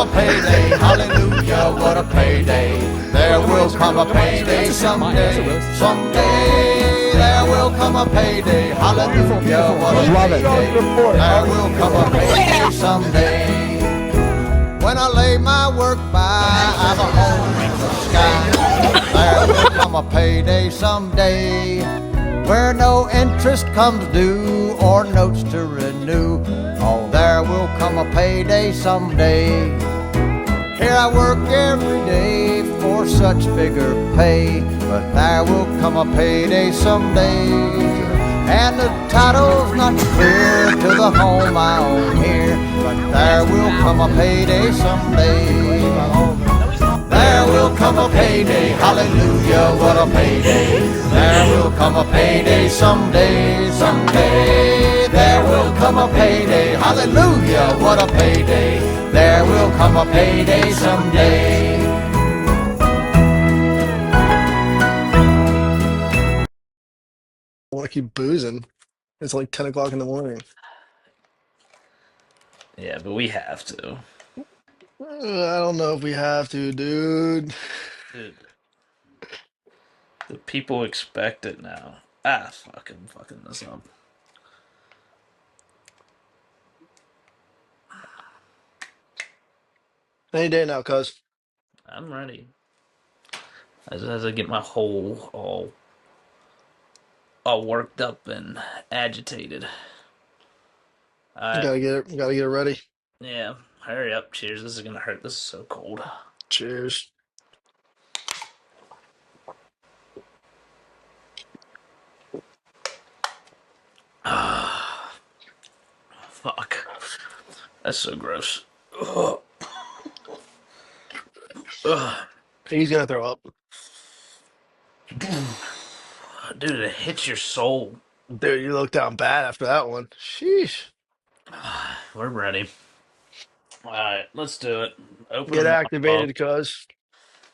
a payday. Hallelujah, what a payday. There will come a payday someday. Someday there will come a payday. Hallelujah, what a payday. There will come a payday someday. When I lay my work by, I'm a home in the sky. There will come a payday someday, where no interest comes due or notes to renew. Oh, there will come a payday someday. Here I work every day for such bigger pay, but there will come a payday someday. And the title's not clear to the home I own here, but there will come a payday someday. There will come a payday, hallelujah, what a payday. There will come a payday someday, someday. There will come a payday, hallelujah, what a payday. There will come a payday someday. I want to keep boozing. It's like 10 o'clock in the morning. Yeah, but we have to. I don't know if we have to, dude. Dude, the people expect it now. Ah, fucking this up. Any day now, cuz. I'm ready. As I get my whole all worked up and agitated. Alright, Gotta get it ready. yeah, hurry up. Cheers. This is gonna hurt. This is so cold. Cheers. Fuck. That's so gross. Ugh. Ugh. He's gonna throw up. Dude, it hits your soul. Dude, you look down bad after that one. Sheesh. We're ready. Alright, let's do it. Open Get them up. activated, cuz.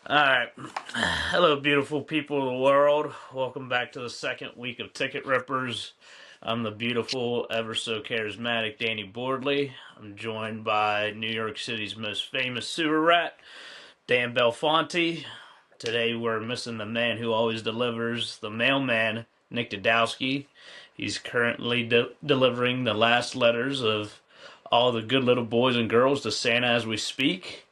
Alright. Hello, beautiful people of the world. Welcome back to the second week of Ticket Rippers. I'm the beautiful, ever so charismatic Danny Boardley. I'm joined by New York City's most famous sewer rat, Dan Belfonte. Today we're missing the man who always delivers, the mailman, Nick Dudowski. He's currently delivering the last letters of all the good little boys and girls to Santa as we speak,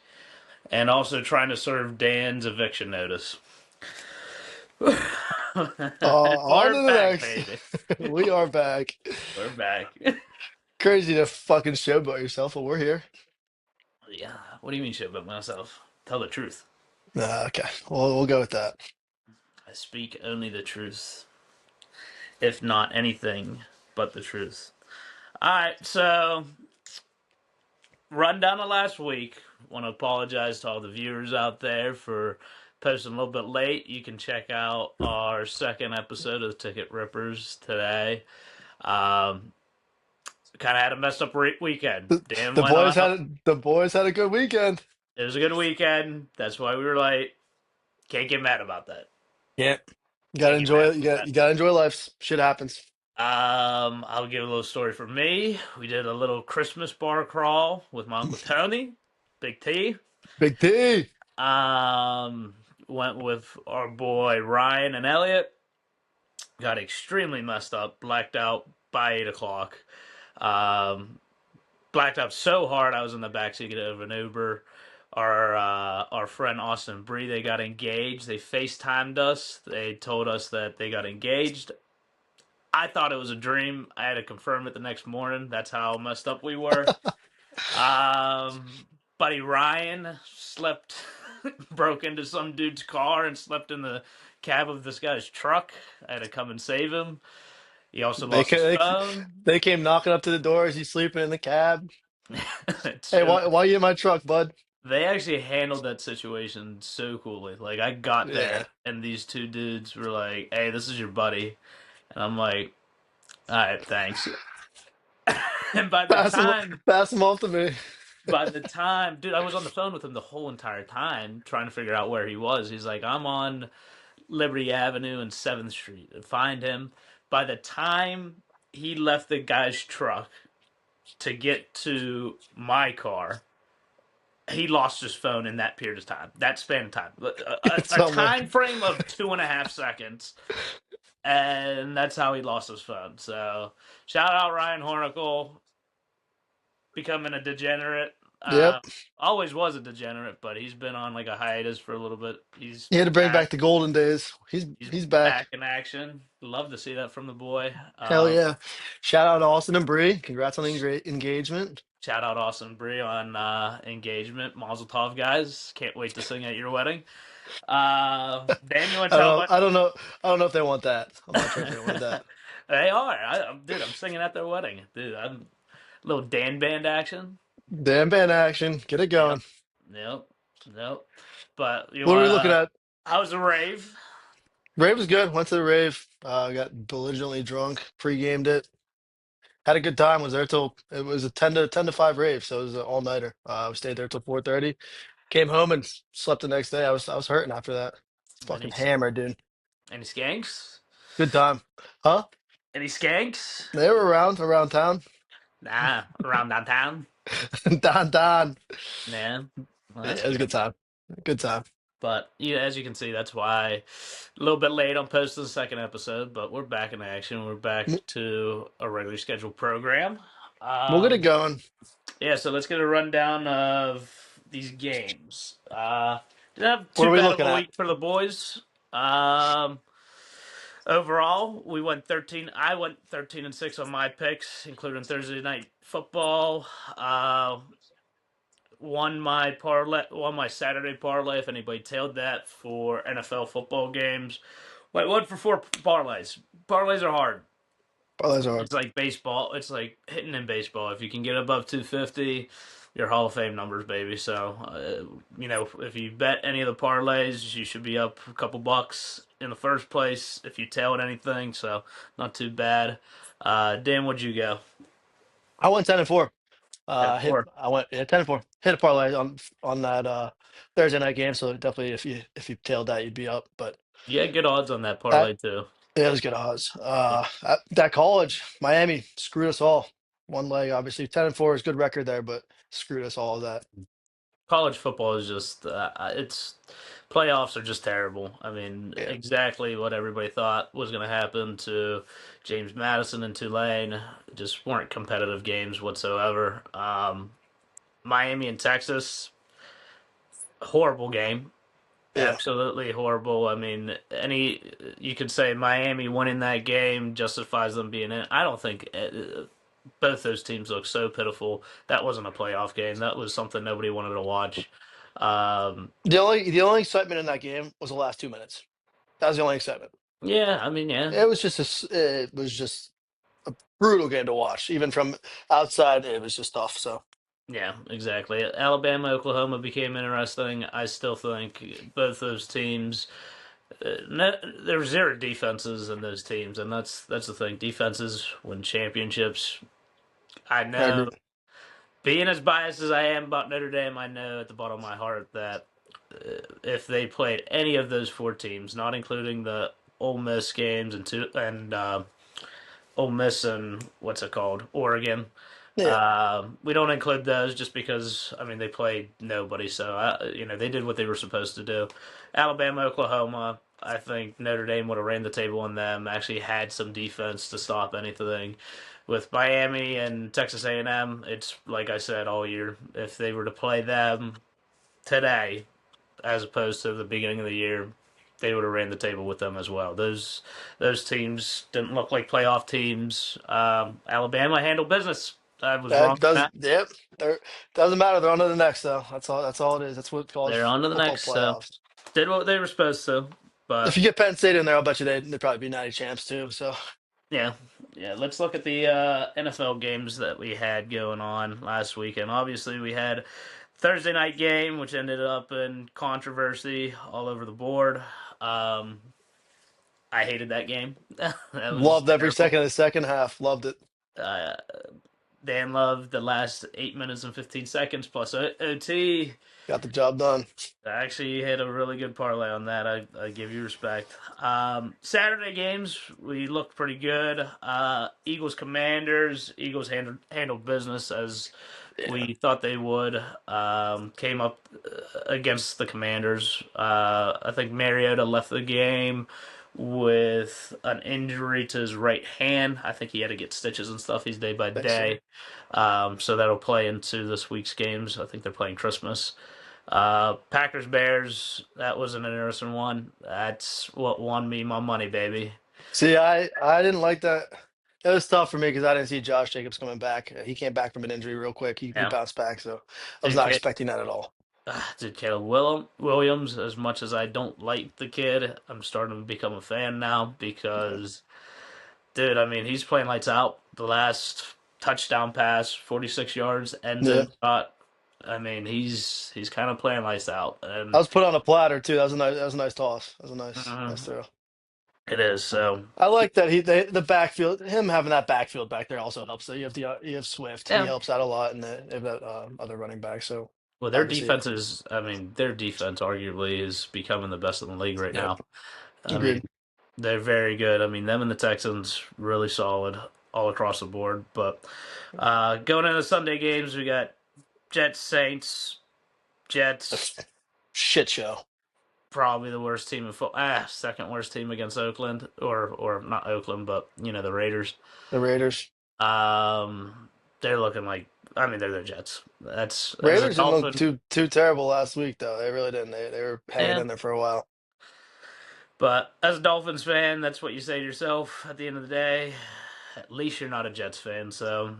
and also trying to serve Dan's eviction notice. On We're to the back, next. baby. We are back. We're back. Crazy to fucking showboat yourself, but we're here. Yeah, what do you mean shit about myself? Tell the truth. Okay. We'll go with that. I speak only the truth, if not anything but the truth. Alright, so rundown of last week. Want to apologize to all the viewers out there for posting a little bit late. You can check out our second episode of Ticket Rippers today. Um, kind of had a messed up weekend. Dan The went boys on. had a good weekend. It was a good weekend. That's why we were late. Can't get mad about that. Yeah. You gotta Can't get mad enjoy it. about that. You gotta enjoy life. Shit happens. I'll give a little story from me. We did a little Christmas bar crawl with my Uncle Tony, Big T. Big T. Um, went with our boy Ryan and Elliot. Got extremely messed up, blacked out by 8 o'clock. Um, Blacked out so hard I was in the backseat of an Uber. Our friend Austin Bree, they got engaged. They FaceTimed us. They told us that they got engaged. I thought it was a dream. I had to confirm it the next morning. That's how messed up we were. Buddy Ryan slept, broke into some dude's car and slept in the cab of this guy's truck. I had to come and save him. He also They lost his came, phone. they came knocking up to the door as you sleeping in the cab. Hey, So why you in my truck, bud? they actually handled that situation so coolly. Like, I got there, Yeah. and these two dudes were like, "Hey, this is your buddy," and I'm like, "All right, thanks." And Pass them off to me. by the time, dude, I was on the phone with him the whole entire time trying to figure out where he was. He's like, "I'm on Liberty Avenue and 7th Street." And find him. By the time he left the guy's truck to get to my car, he lost his phone in that period of time, that span of time, It's a something. time frame of 2.5 seconds, and that's how he lost his phone. So shout out Ryan Hornicle, becoming a degenerate. Yep. Always was a degenerate, but he's been on like a hiatus for a little bit. He's He had to bring back. back the golden days. He's He's he's back. back in action. Love to see that from the boy. Hell yeah! Shout out to Austin and Bree. Congrats on the engagement. Shout out Austin Bree on engagement. Mazel tov, guys. Can't wait to sing at your wedding. Dan, you want to I don't tell know. what? I don't know. I don't know if they want that. I'm not sure if they want that. They are. Dude, I'm singing at their wedding. Dude, I'm little Dan band action. Damn band action. Get it Yep. going. Yep. Yep. But you What are we want looking at? how's the rave? Rave was good. Went to the rave. Got belligerently drunk. Pre-gamed it. Had a good time. Was there till it was a 10 to 5 rave, so it was an all nighter. We stayed there till 4:30. Came home and slept the next day. I was hurting after that. Any Fucking hammered, dude. any skanks? Good time, huh? Any skanks? They were around town. Nah, around downtown. Don. Man, well, Yeah, that's it was a good. good time. Good time. But yeah, as you can see, that's why a little bit late on posting the second episode. But we're back in action. We're back to a regularly scheduled program. We'll get it Um, going. yeah, so let's get a rundown of these games. Didn't have What too are we bad of looking a at? week for the boys. Um, Overall, we went 13. I went 13-6 on my picks, including Thursday night football. Won my Saturday parlay. If anybody tailed that for NFL football games, went 1 for 4 parlays. Parlays are hard. Oh, that's hard. It's like baseball. It's like hitting in baseball. If you can get above 250, you're Hall of Fame numbers, baby. So, if you bet any of the parlays, you should be up a couple bucks in the first place if you tailed anything. So, not too bad. Dan, what'd you go? I went 10-4. Ten four. I went 10-4. Hit a parlay on that Thursday night game. So definitely, if you tailed that, you'd be up. But You had good odds on that that parlay too. yeah, it was good odds. That college, Miami screwed us all. One leg, obviously. 10-4 is good record there, but screwed us all of that. College football is just it's playoffs are just terrible. I mean, Yeah. exactly what everybody thought was going to happen to James Madison and Tulane. Just weren't competitive games whatsoever. Miami and Texas, horrible game. Yeah. Absolutely horrible. I mean, you could say Miami winning that game justifies them being in. I don't think both those teams look so pitiful. That wasn't a playoff game. That was something nobody wanted to watch. Um, The only excitement in that game was the last 2 minutes. That was the only excitement. yeah, I mean, yeah, It was just a brutal game to watch. Even from outside, it was just tough. So yeah, exactly. Alabama, Oklahoma became interesting. I still think both those teams. There were zero defenses in those teams, and that's the thing. Defenses win championships. I I know, agree. being as biased as I am about Notre Dame, I know at the bottom of my heart that if they played any of those four teams, not including the Ole Miss games and Ole Miss and what's it called, Oregon. Yeah. We don't include those just because I mean they played nobody, so they did what they were supposed to do. Alabama, Oklahoma. I think Notre Dame would have ran the table on them. Actually, had some defense to stop anything. With Miami and Texas A&M, it's like I said all year. If they were to play them today, as opposed to the beginning of the year, they would have ran the table with them as well. Those teams didn't look like playoff teams. Alabama handled business. I was wrong That on does. that. Yep. There doesn't matter. They're on to the next though. That's all. That's all it is. That's what college They're on to the football next. So playoffs. did what they were supposed to. If But you get Penn State in there, I'll bet you they'd probably be 90 champs too. So yeah, yeah. Let's look at the NFL games that we had going on last weekend. Obviously, we had Thursday night game, which ended up in controversy all over the board. Um, I hated that game. That was loved every terrible. second of the second half. Loved it. Uh, Dan loved the last 8 minutes and 15 seconds plus OT. Got the job done. I actually hit a really good parlay on that. I give you respect. Saturday games, we looked pretty good. Eagles Commanders. Eagles handled business as We thought they would. Came up against the Commanders. I think Mariota left the game with an injury to his right hand. I think he had to get stitches and stuff. He's day by Thanks, sir. day. So that'll play into this week's games. I think they're playing Christmas. Packers Bears. That was an interesting one. That's what won me my money, baby. See, I didn't like that. It was tough for me because I didn't see Josh Jacobs coming back. He came back from an injury real quick. He Yeah. bounced back, so I was Dude, not expecting that at all. Dude, Caleb Williams, as much as I don't like the kid, I'm starting to become a fan now because, dude, I mean, he's playing lights out. The last touchdown pass, 46 yards, end Yeah. zone shot. I mean, he's kind of playing lights out, I and was put on a platter too. That was a nice toss. That was a nice throw. it is. So I like that the backfield, him having that backfield back there also helps. So you have Swift. He yeah. helps out a lot, and they have that other running back. So Well, their glad to see it. defense is. I mean, their defense arguably is becoming the best in the league right Yep. now. I Agreed. mean, they're very good. I mean, them and the Texans really solid all across the board. But going into the Sunday games, we got Jets, Saints. Jets, Shit show. probably the worst team in football. Second worst team against Oakland, or not Oakland, but the Raiders. The Raiders. They're looking like. I mean, they're the Jets. That's as a Raiders didn't look Dolphin. too terrible last week though. They really didn't. They were hanging Yeah. in there for a while. But as a Dolphins fan, that's what you say to yourself at the end of the day. At least you're not a Jets fan, so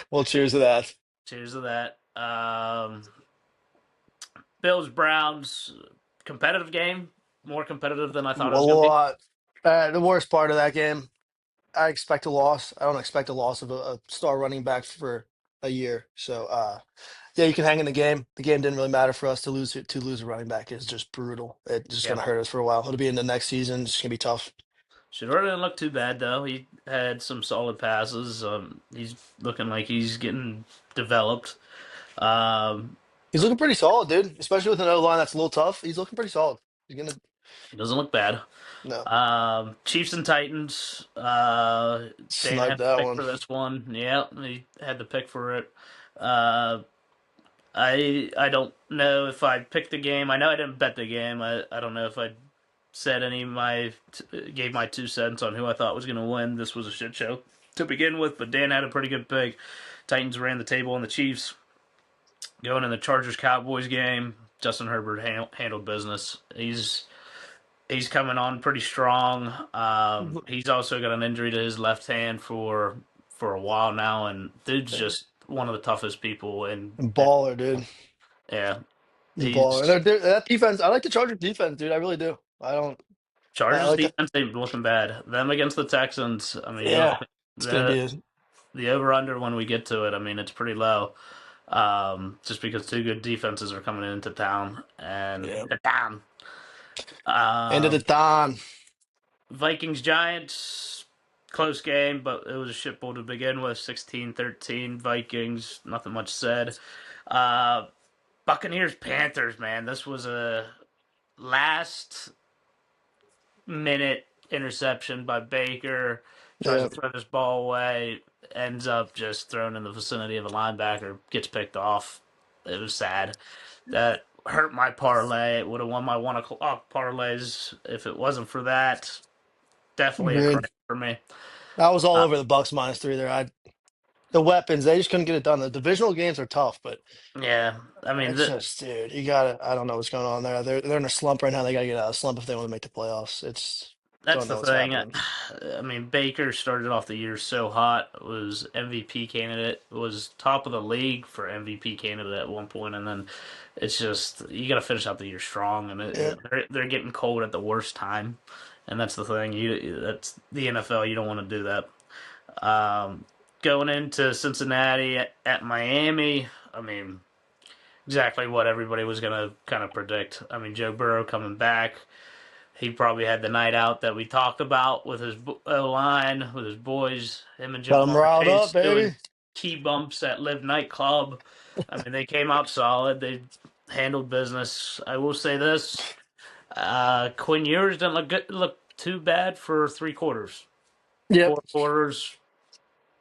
Well, cheers to that. cheers to that. Bills Browns competitive game, more competitive than I thought it A was going to be. lot. The worst part of that game, I expect a loss. I don't expect a loss of a star running back for a year. So, yeah, you can hang in the game. The game didn't really matter for us to lose a running back is just brutal. It's just Yeah. gonna hurt us for a while. It'll be in the next season. It's gonna be tough. Shedeur didn't look too bad though. He had some solid passes. He's looking like he's getting developed. He's looking pretty solid, dude. Especially with an O line that's a little tough. He's looking pretty solid. He's gonna He doesn't look bad. no Chiefs and Titans. Dan snipe had the that pick one. for this one. Yeah, he had the pick for it. Uh, I don't know if I picked the game. I know I didn't bet the game. I don't know if I said any of my gave my 2 cents on who I thought was going to win. This was a shit show to begin with, but Dan had a pretty good pick. Titans ran the table on the Chiefs. Going in the Chargers Cowboys game, Justin Herbert handled business. He's coming on pretty strong. He's also got an injury to his left hand for a while now, and dude's just one of the toughest people. And Baller, dude. yeah, He's a baller. That defense, I like the Chargers defense, dude. I really do. I don't. Chargers like defense ain't looking bad. Them against the Texans. I mean, Yeah, it's gonna be. the over under when we get to it. I mean, it's pretty low. Just because two good defenses are coming into town and Yeah. town. End of the time. Vikings Giants, close game, but it was a shit bowl to begin with. 16-13 Vikings, nothing much said. Buccaneers Panthers, man, this was a last minute interception by Baker. Tries to throw this ball away, ends up just thrown in the vicinity of a linebacker, gets picked off. It was sad. That hurt my parlay. It would have won my 1 o'clock parlays if it wasn't for that. Definitely a credit for me. I was all over the Bucks -3 there. The weapons, they just couldn't get it done. The divisional games are tough, but yeah, I mean, it's just, dude, you gotta. I don't know what's going on there. They're in a slump right now. They gotta get out of the slump if they want to make the playoffs. that's don't know the what's thing. happening. I mean, Baker started off the year so hot. Was MVP candidate. Was top of the league for MVP candidate at one point, and then it's just you got to finish out the year strong, and they're getting cold at the worst time, and that's the thing. That's the NFL. You don't want to do that. Going into Cincinnati at Miami, I mean, exactly what everybody was going to kind of predict. I mean, Joe Burrow coming back. He probably had the night out that we talked about with his O-line, with his boys. Him and Got him riled up, baby. doing key bumps at Live Nightclub. I mean, they came out solid. They handled business. I will say this. Quinn Ewers didn't look too bad for 3 quarters. Yep. 4 quarters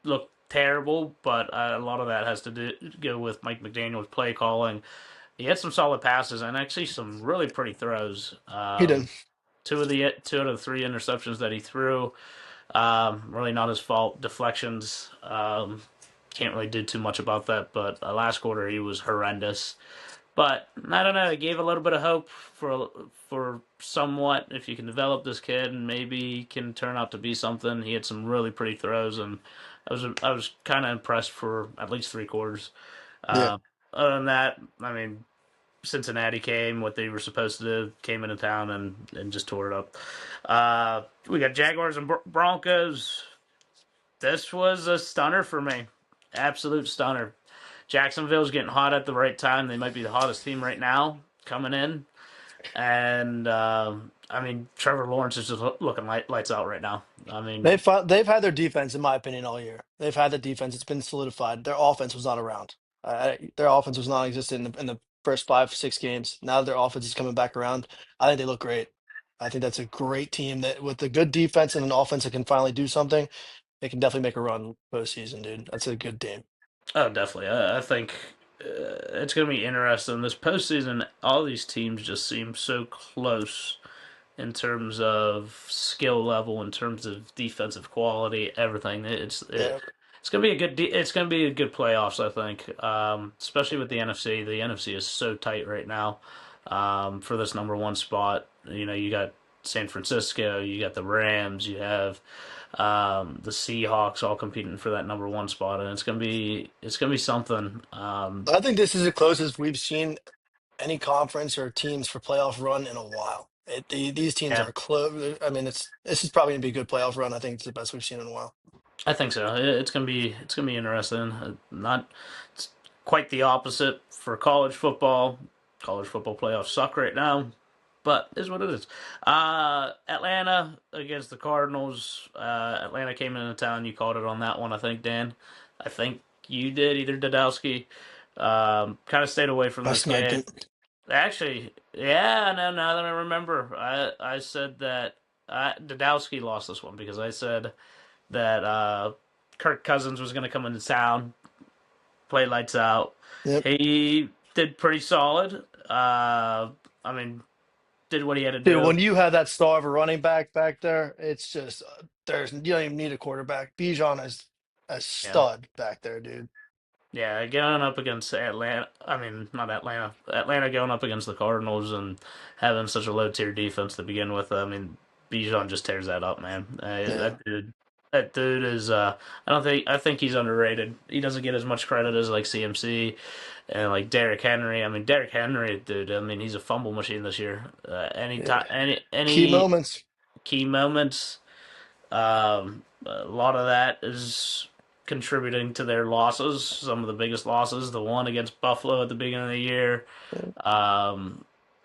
looked terrible, but a lot of that has to go with Mike McDaniel's play calling. He had some solid passes and actually some really pretty throws. He did. Two out of the three interceptions that he threw, really not his fault. Deflections, can't really do too much about that. But last quarter he was horrendous. But I don't know. It gave a little bit of hope for somewhat if you can develop this kid and maybe he can turn out to be something. He had some really pretty throws, and I was kind of impressed for at least three quarters. Yeah. Uh, Other than that, I mean, Cincinnati came, what they were supposed to do, came into town and just tore it up. We got Jaguars and Broncos. This was a stunner for me. Absolute stunner. Jacksonville's getting hot at the right time. They might be the hottest team right now coming in. And, I mean, Trevor Lawrence is just looking lights out right now. I mean, They've had their defense, in my opinion, all year. They've had the defense. It's been solidified. Their offense was not around. Their offense was non-existent in the first 5, 6 games. Now their offense is coming back around. I think they look great. I think that's a great team that with a good defense and an offense that can finally do something, they can definitely make a run postseason, dude. That's a good team. oh, definitely. I think it's going to be interesting. This postseason, all these teams just seem so close in terms of skill level, in terms of defensive quality, everything. Yeah. It's gonna be a it's gonna be a good playoffs, I think. Especially with the NFC. The NFC is so tight right now. For this number one spot, you know, you got San Francisco, you got the Rams, you have the Seahawks all competing for that number one spot, and it's gonna be something. I think this is the closest we've seen any conference or teams for playoff run in a while. These teams Yeah, are close. I mean, this is probably gonna be a good playoff run. I think it's the best we've seen in a while. I think so. It's gonna be interesting. Not it's quite the opposite for college football. College football playoffs suck right now, but is what it is. Atlanta against the Cardinals. Atlanta came into town. You called it on that one, I think, Dan. I think you did, either Dadowski. Kind of stayed away from I this sniped game. it. Actually, yeah, no, now that I remember, I said that Dadowski lost this one because I said that Kirk Cousins was going to come into town, play lights out. Yep. He did pretty solid. I mean, did what he had to Dude, do. when you have that star of a running back there, it's just you don't even need a quarterback. Bijan is a Yeah. stud back there, dude. Yeah, going up against Atlanta. I mean, not Atlanta. Atlanta going up against the Cardinals and having such a low tier defense to begin with. I mean, Bijan just tears that up, man. Yeah. That dude is. I think he's underrated. He doesn't get as much credit as like CMC and like Derrick Henry. I mean, Derrick Henry, dude. I mean, he's a fumble machine this year. Yeah. Anytime, Key any moments. key moments. A lot of that is contributing to their losses. Some of the biggest losses, the one against Buffalo at the beginning of the year.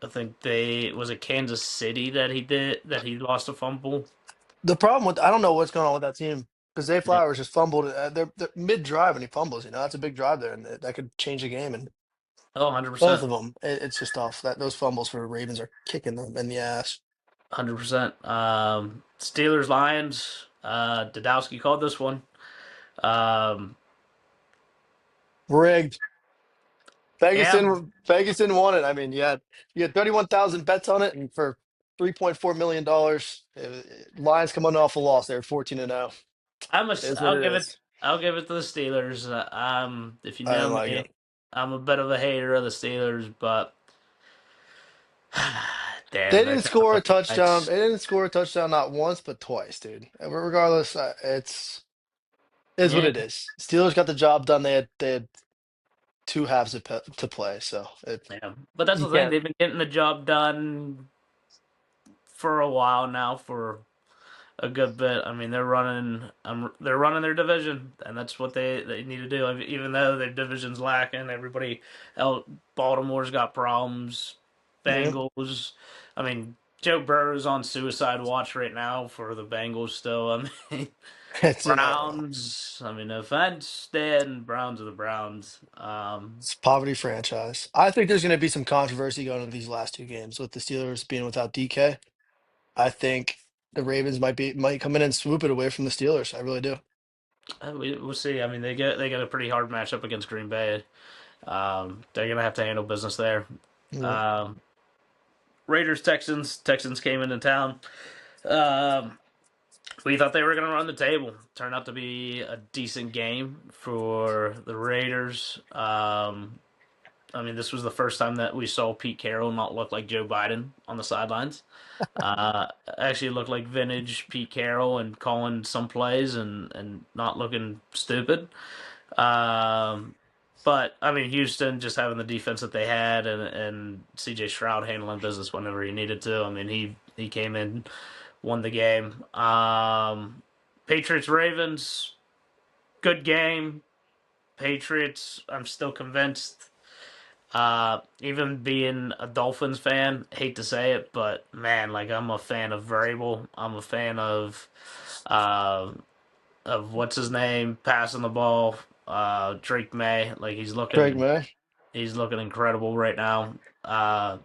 I think they was it Kansas City that he lost a fumble. The problem with I don't know what's going on with that team because Zay Flowers just fumbled. They're mid drive and he fumbles. You know, that's a big drive there, and that could change the game. And Oh, both 100%. of them, it's just tough. That those fumbles for Ravens are kicking them in the ass. 100%. Steelers Lions. Dadowski called this one. Um, Rigged. yeah, Vegas didn't want it. I mean, you had 31,000 bets on it, and for $3.4 million, Lions coming off a loss. They're 14-0. Is what I'll it give it. is. I'll give it to the Steelers. If you I know didn't like me, it. I'm a bit of a hater of the Steelers, but They damn, they're didn't kind of score a fucking touchdown. nice. They didn't score a touchdown not once but twice, dude. Regardless, it's is what Yeah, it is. Steelers got the job done. They had two halves to play, so yeah. But that's you the thing. can't. They've been getting the job done for a while now, for a good bit. I mean, they're running their division, and that's what they need to do. I mean, even though their division's lacking, everybody else, Baltimore's got problems. Yeah, Bengals. I mean, Joe Burrow's on suicide watch right now for the Bengals. Still, I mean, it's Browns. I mean, no offense, Dan. Browns are the Browns. it's a poverty franchise. I think there's going to be some controversy going into these last two games with the Steelers being without DK. I think the Ravens might come in and swoop it away from the Steelers. I really do. We'll see. I mean, they get a pretty hard matchup against Green Bay. They're gonna have to handle business there. Yeah. Um, Raiders Texans. Texans came into town. Um, we thought they were going to run the table. Turned out to be a decent game for the Raiders. I mean, this was the first time that we saw Pete Carroll not look like Joe Biden on the sidelines. Actually looked like vintage Pete Carroll and calling some plays and not looking stupid. Um, but I mean, Houston just having the defense that they had and CJ Stroud handling business whenever he needed to. I mean, he came in, won the game. Patriots Ravens, good game. Patriots, I'm still convinced. Even being a Dolphins fan, hate to say it, but man, like I'm a fan of Vrabel. I'm a fan uh, of what's his name passing the ball. Drake May, like Craig May. he's looking incredible right now. Uh,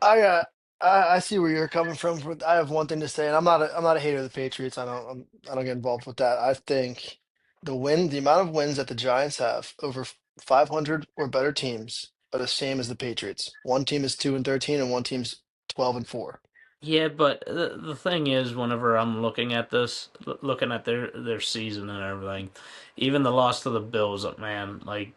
I see where you're coming from. I have one thing to say, and I'm not a hater of the Patriots. I don't get involved with that. I think the amount of wins that the Giants have over 500 or better teams are the same as the Patriots. One team is 2-13, and one team's 12-4. yeah, but the thing is, whenever I'm looking at this, looking at their season and everything, even the loss to the Bills, man, like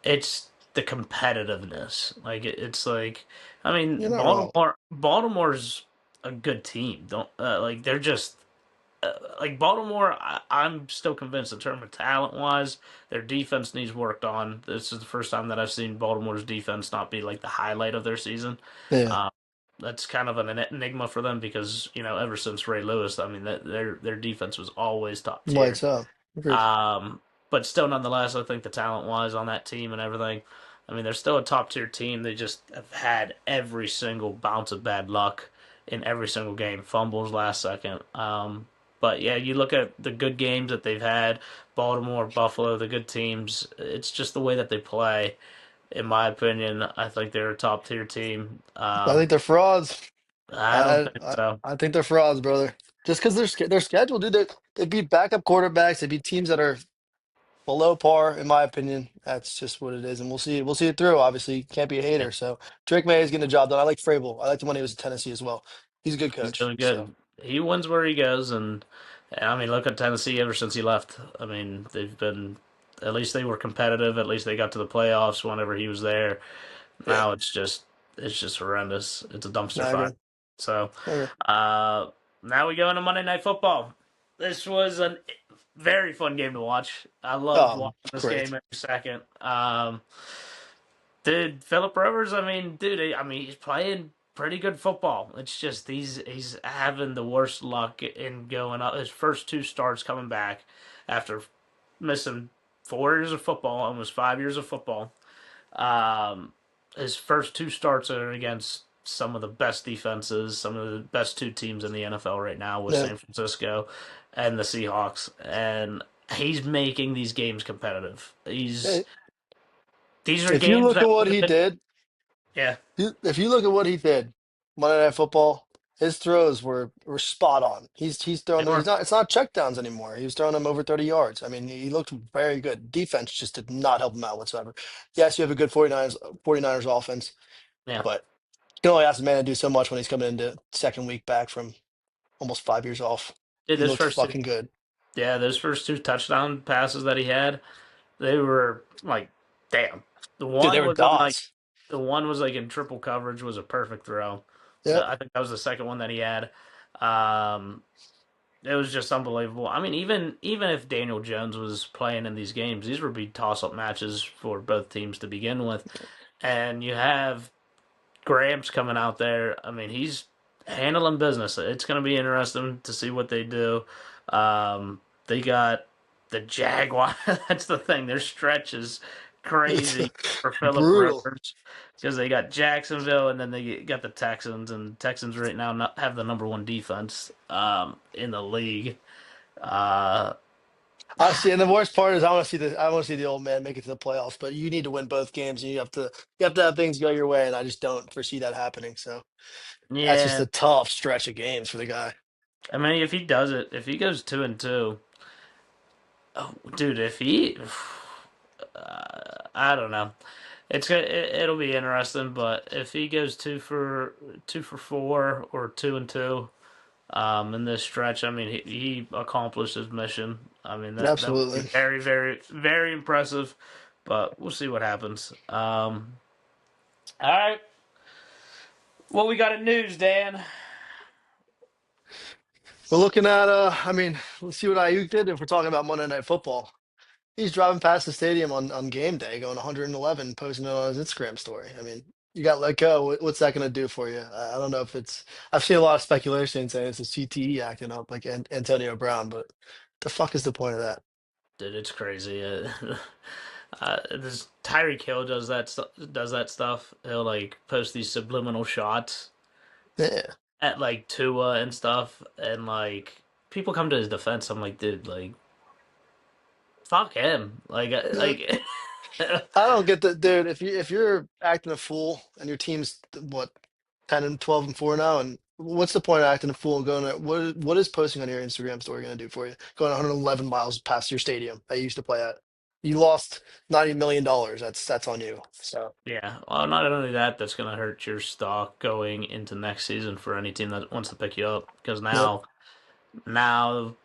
it's the competitiveness. Like it's like, I You're mean, not wrong. Baltimore's a good team. Don't like they're just like Baltimore. I'm still convinced in terms of talent wise, their defense needs worked on. This is the first time that I've seen Baltimore's defense not be like the highlight of their season. Yeah, Uh, that's kind of an enigma for them because ever since Ray Lewis, I mean their defense was always top tier. lights up. Agreed. Um, but still, nonetheless, I think the talent wise on that team and everything, I mean, they're still a top tier team. They just have had every single bounce of bad luck in every single game, fumbles last second. But yeah, you look at the good games that they've had, Baltimore, Buffalo, the good teams. It's just the way that they play. In my opinion, I think they're a top tier team. I think they're frauds. I don't think I, so. I think they're frauds, brother. Just because they're scheduled, dude. They beat backup quarterbacks. They beat teams that are below par, in my opinion. That's just what it is, and we'll see. We'll see it through. Obviously, you can't be a Yeah, hater. So Drake May is getting the job done. I like Frable. I like the one he was at Tennessee as well. He's a good he's coach. doing So good. He wins where he goes, and I mean, look at Tennessee ever since he left. I mean, they've been at least they were competitive. At least they got to the playoffs whenever he was there. yeah, Now it's just horrendous. It's a dumpster no, I fire. agree. So, I agree. uh, now we go into Monday Night Football. This was a very fun game to watch. I loved watching this game Great. every second. Dude, Philip Rivers, I mean, dude, I mean, he's playing pretty good football. It's just he's having the worst luck in going up. His first two starts coming back after missing 4 years of football, almost 5 years of football. Um, his first two starts are against some of the best defenses, some of the best two teams in the NFL right now with Yeah. San Francisco and the Seahawks, and he's making these games competitive. Hey, These are if you games look at that what would have he been, did, yeah, if you look at what he did, Monday Night Football, his throws were spot on. He's they throwing them. He's were. not. It's not checkdowns anymore. He was throwing them over 30 yards. I mean, he looked very good. Defense just did not help him out whatsoever. Yes, you have a good 49ers offense, Yeah, but you can only ask the man to do so much when he's coming into second week back from almost 5 years off. did He those looked first two. fucking good. Yeah, those first two touchdown passes that he had, they were like, damn. The Dude, they one were was on like dots. the one was like in triple coverage, was a perfect throw. Yep. I think that was the second one that he had. Um, it was just unbelievable. I mean, even if Daniel Jones was playing in these games, these would be toss-up matches for both teams to begin with. And you have Graham's coming out there. I mean, he's handling business. It's going to be interesting to see what they do. They got the Jaguar. That's the thing. Their stretch is It's crazy for Philip brutal. Rivers because they got Jacksonville and then they got the Texans, and Texans right now not have the number one defense in the league. Uh, I see, and the worst part is I want to see the old man make it to the playoffs. But you need to win both games, and you have to have things go your way, and I just don't foresee that happening. So that's just yeah, a tough stretch of games for the guy. I mean, if he does it, if he goes 2-2, Oh, dude, if he, I don't know. It'll be interesting, but if he goes 2 for 4 or 2 and 2, in this stretch, I mean, he accomplished his mission. I mean, that would be Absolutely. very, very, very impressive. But we'll see what happens. All right, what we got in news, Dan? We're looking at I mean, let's see what Ayuk did if we're talking about Monday Night Football. He's driving past the stadium on game day, going 111, posting it on his Instagram story. I mean, you got let go. What's that going to do for you? I don't know if it's. I've seen a lot of speculation saying it's a CTE acting up like Antonio Brown, but the fuck is the point of that? Dude, it's crazy. This Tyreek Hill does that stuff. He'll like post these subliminal shots Yeah, at like Tua and stuff, and like people come to his defense. I'm like, dude, like fuck him. I don't get that, dude. If you're acting a fool and your team's what 10 and 12 and 4 now, and what's the point of acting a fool and going? What is posting on your Instagram story going to do for you? Going 111 miles past your stadium that you used to play at. You lost $90 million. That's on you. So Yeah, well, not only that, that's gonna hurt your stock going into next season for any team that wants to pick you up. Because yep, now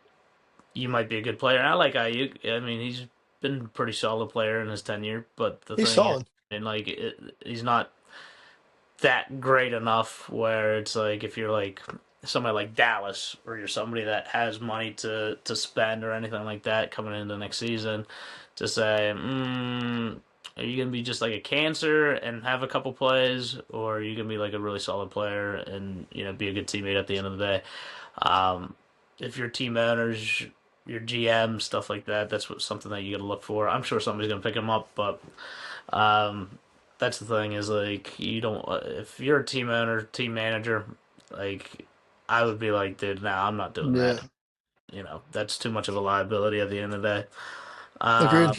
you might be a good player. I like Ayuk. I mean, he's been a pretty solid player in his tenure. But the he's thing is, solid. and he's not that great enough where it's like if you're like somebody like Dallas or you're somebody that has money to spend or anything like that coming into next season to say, are you gonna be just like a cancer and have a couple plays, or are you gonna be like a really solid player and be a good teammate at the end of the day? Um, if your team owners, your GM, stuff like that, that's something that you got to look for. I'm sure somebody's gonna pick him up, but um, that's the thing is like you don't if you're a team owner, team manager, like I would be like, dude, nah, I'm not doing that. Yeah, That's too much of a liability at the end of the day. agreed.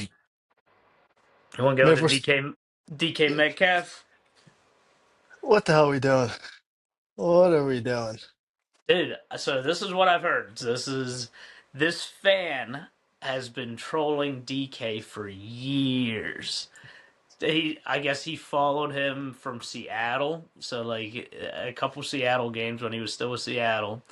You want to I go mean, if into we're DK Metcalf, what the hell are we doing? What are we doing? dude? So this is what I've heard. This fan has been trolling DK for years. I guess he followed him from Seattle, so like a couple Seattle games when he was still with Seattle.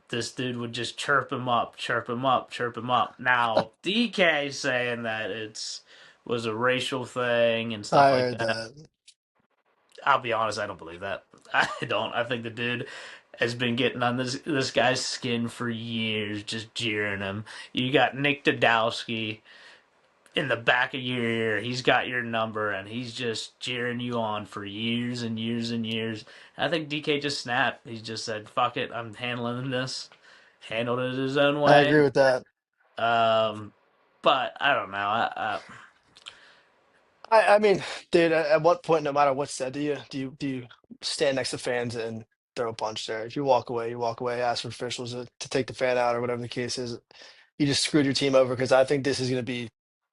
This dude would just chirp him up, chirp him up, chirp him up. Now DK saying that it's was a racial thing and stuff I like heard that. that. I'll be honest, I don't believe that. I don't. I think the dude has been getting on this guy's skin for years, just jeering him. You got Nick Dadowski in the back of your ear. He's got your number, and he's just cheering you on for years and years and years. I think DK just snapped. He just said, "Fuck it, I'm handling this." Handled it his own I way. agree with that. Um, but I don't know. I mean, dude, at what point, no matter what's said to you, do you stand next to fans and throw a punch there? If you walk away, you walk away. Ask for officials to take the fan out or whatever the case is. You just screwed your team over because I think this is going to be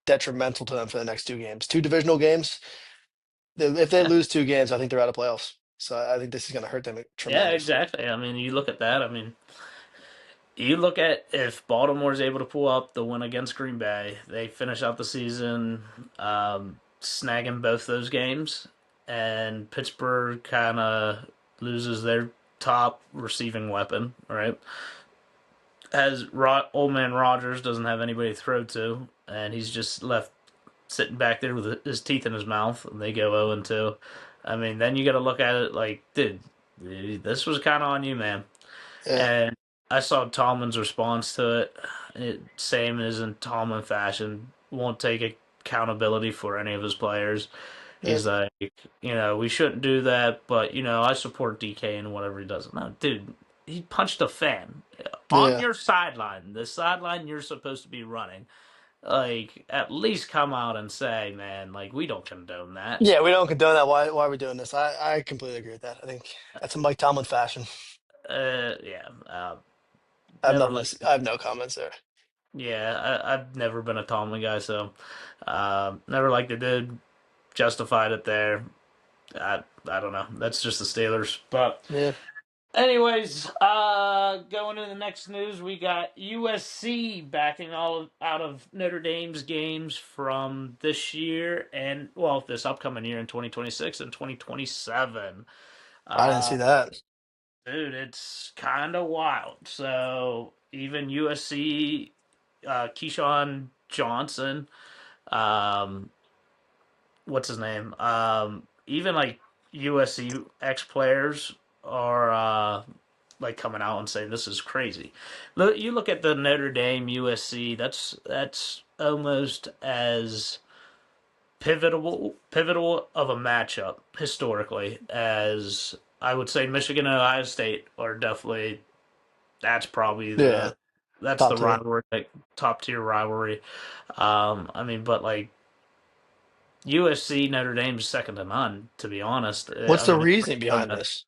detrimental to them for the next 2 games, 2 divisional games. If they lose 2 games, I think they're out of playoffs. So I think this is going to hurt them Yeah, tremendously. exactly. I mean, you look at that. I mean, you look at if Baltimore's able to pull up the win against Green Bay, they finish out the season snagging both those games, and Pittsburgh kind of loses their top receiving weapon, right? As old man Rogers doesn't have anybody to throw to, and he's just left sitting back there with his teeth in his mouth, and they go 0-2. I mean, then you got to look at it like, dude, this was kind of on you, man. Yeah, And I saw Tomlin's response to it. Same as in Tomlin fashion, won't take accountability for any of his players. yeah, He's like, we shouldn't do that, but I support DK and whatever he does. No, dude, he punched a fan on yeah, your sideline, the sideline you're supposed to be running. Like, at least come out and say, man, like we don't condone that. yeah. We don't condone that. Why are we doing this? I completely agree with that. I think that's a Mike Tomlin fashion. Yeah, I have never nothing. like, I have no comments there. yeah, I've never been a Tomlin guy, so never liked the dude. Justified it there. I don't know. That's just the Steelers, but Yeah. Anyways, going to the next news, we got USC backing all out of Notre Dame's games from this year and well, this upcoming year in 2026 and 2027. I didn't see that. Dude, it's kind of wild. So even USC, Keyshawn Johnson, um, what's his name? Even like USC ex players are like coming out and saying this is crazy. Look, you look at the Notre Dame USC. That's almost as pivotal of a matchup historically as I would say Michigan and Ohio State are definitely. That's probably Yeah, that's top the tier. rivalry, like, top tier rivalry. I mean, but like USC Notre Dame's second to none, to be honest. What's I the mean, reasoning behind this?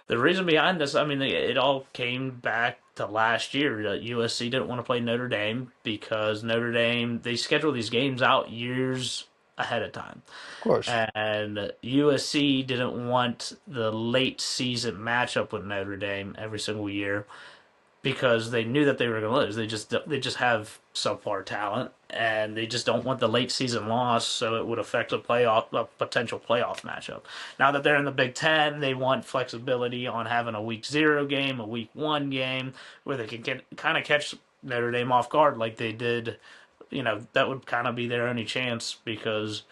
the reason behind this, I mean, it all came back to last year. USC didn't want to play Notre Dame because Notre Dame they schedule these games out years ahead of time, Of course. and USC didn't want the late season matchup with Notre Dame every single year because they knew that they were going to lose. They just have subpar talent, and they just don't want the late season loss, so it would affect a potential playoff matchup. Now that they're in the Big Ten, they want flexibility on having a week zero game, a week one game, where they can kind of catch Notre Dame off guard like they did. That would kind of be their only chance because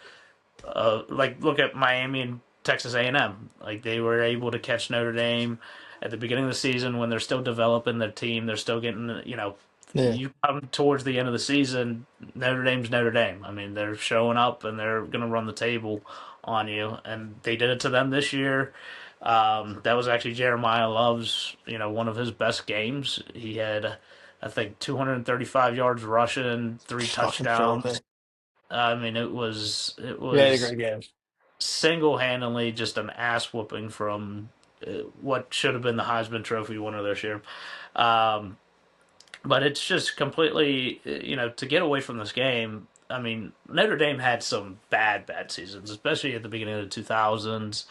like look at Miami and Texas A&M. Like they were able to catch Notre Dame at the beginning of the season when they're still developing their team. They're still getting, Yeah. you come towards the end of the season, Notre Dame's Notre Dame. I mean, they're showing up and they're going to run the table on you. And they did it to them this year. That was actually Jeremiah Love's, one of his best games. He had, I think, 235 yards rushing, three Fucking filthy. touchdowns. I mean, it Yeah, he had a was great game. single-handedly just an ass whooping from what should have been the Heisman Trophy winner this year. Um, but it's just completely, to get away from this game. I mean, Notre Dame had some bad seasons, especially at the beginning of the 2000s.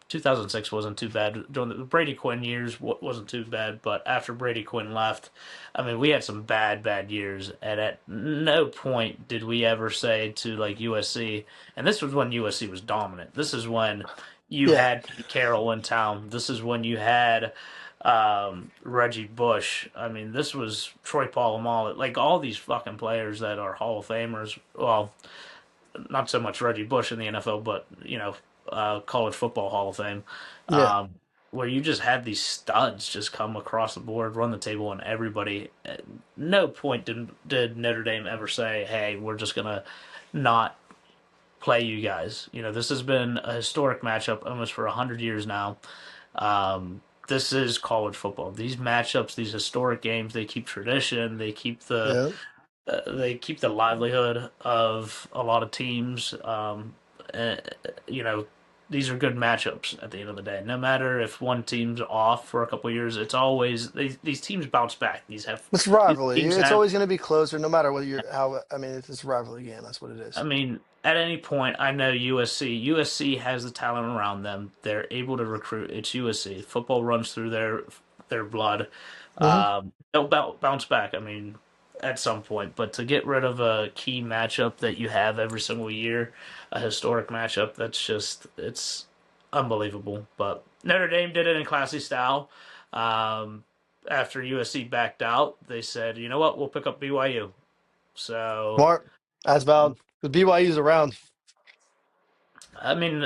2006 wasn't too bad. During the Brady Quinn years, wasn't too bad. But after Brady Quinn left, I mean, we had some bad years. And at no point did we ever say to like USC, and this was when USC was dominant. This is when you Yeah. had Pete Carroll in town. This is when you had Reggie Bush. I mean, this was Troy Polamalu. Like all these fucking players that are Hall of Famers. Well, not so much Reggie Bush in the NFL, but college football Hall of Fame. Yeah. Where you just had these studs just come across the board, run the table, and everybody. At no point did Notre Dame ever say, "Hey, we're just gonna not play you guys." This has been a historic matchup almost for 100 years now. This is college football. These matchups, these historic games, they keep tradition. Yeah. They keep the livelihood of a lot of teams. Uh, you know, these are good matchups at the end of the day. No matter if one team's off for a couple of years, it's always these teams bounce back. It's These rivalry. teams It's have. always going to be closer, no matter whether you're how. I mean, it's a rivalry game. That's what it I is. mean, at any point, I know USC. USC has the talent around them. They're able to recruit. It's USC. Football runs through their blood. Hmm. They'll bounce back. I mean, at some point. But to get rid of a key matchup that you have every single year, a historic matchup, it's unbelievable. But Notre Dame did it in classy style. Um, After USC backed out, they said, you know what, we'll pick up BYU. So Smart. That's valid. The BYU's around. I mean,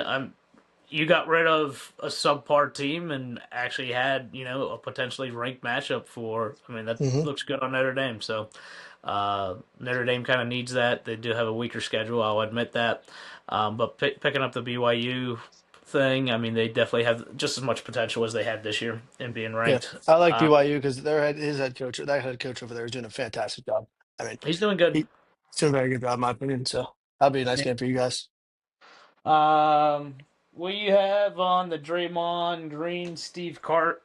you got rid of a subpar team and actually had a potentially ranked matchup for. I mean, that Hmm. looks good on Notre Dame. So Notre Dame kind of needs that. They do have a weaker schedule. I'll admit that. But picking up the BYU thing, I mean, they definitely have just as much potential as they had this year in being Yeah, ranked. I like BYU because his head coach, that head coach over there, is doing a fantastic job. I mean, He's doing good. he's doing a very good job, in my opinion. So that'll be a nice game for you guys. Um, what do you have on the Draymond Green Steve Kerr